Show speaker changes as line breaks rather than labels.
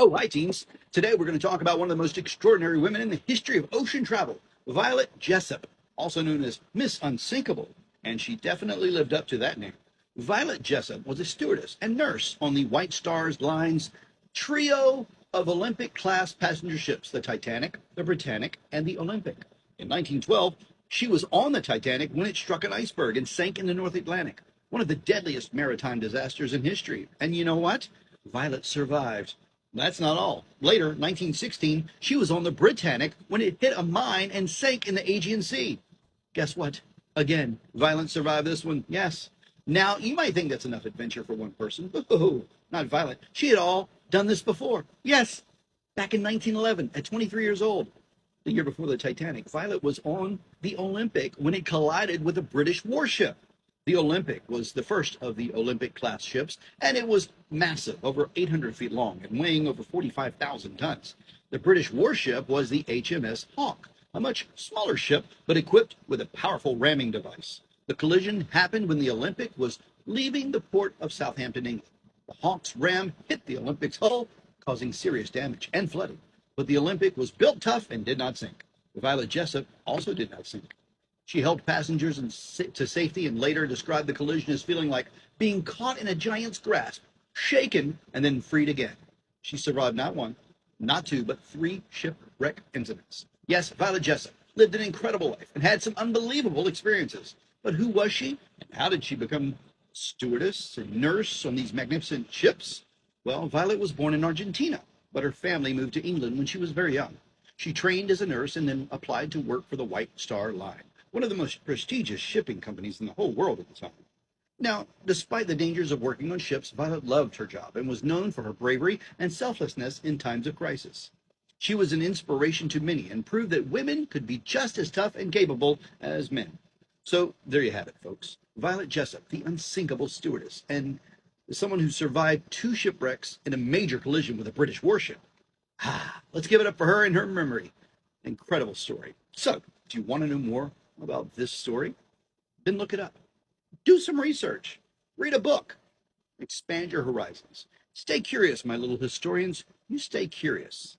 Oh, hi, teens. Today we're going to talk about one of the most extraordinary women in the history of ocean travel, Violet Jessup, also known as Miss Unsinkable, and she definitely lived up to that name. Violet Jessup was a stewardess and nurse on the White Star Line's trio of Olympic-class passenger ships, the Titanic, the Britannic, and the Olympic. In 1912, she was on the Titanic when it struck an iceberg and sank in the North Atlantic, one of the deadliest maritime disasters in history. And you know what? Violet survived. That's not all. Later, 1916, she was on the Britannic when it hit a mine and sank in the Aegean Sea. Guess what? Again, Violet survived this one. Yes. Now, you might think that's enough adventure for one person. Oh, not Violet. She had all done this before. Yes. Back in 1911, at 23 years old, the year before the Titanic, Violet was on the Olympic when it collided with a British warship. The Olympic was the first of the Olympic-class ships, and it was massive, over 800 feet long and weighing over 45,000 tons. The British warship was the HMS Hawke, a much smaller ship, but equipped with a powerful ramming device. The collision happened when the Olympic was leaving the port of Southampton, England. The Hawke's ram hit the Olympic's hull, causing serious damage and flooding. But the Olympic was built tough and did not sink. Violet Jessup also did not sink. She helped passengers to safety and later described the collision as feeling like being caught in a giant's grasp, shaken, and then freed again. She survived not one, not two, but three shipwreck incidents. Yes, Violet Jessup lived an incredible life and had some unbelievable experiences. But who was she, and how did she become stewardess and nurse on these magnificent ships? Well, Violet was born in Argentina, but her family moved to England when she was very young. She trained as a nurse and then applied to work for the White Star Line, one of the most prestigious shipping companies in the whole world at the time. Now, despite the dangers of working on ships, Violet loved her job and was known for her bravery and selflessness in times of crisis. She was an inspiration to many and proved that women could be just as tough and capable as men. So there you have it, folks. Violet Jessup, the unsinkable stewardess, and someone who survived two shipwrecks in a major collision with a British warship. Let's give it up for her and her memory. Incredible story. So, do you want to know more about this story? Then look it up. Do some research. Read a book. Expand your horizons. Stay curious, my little historians. You stay curious.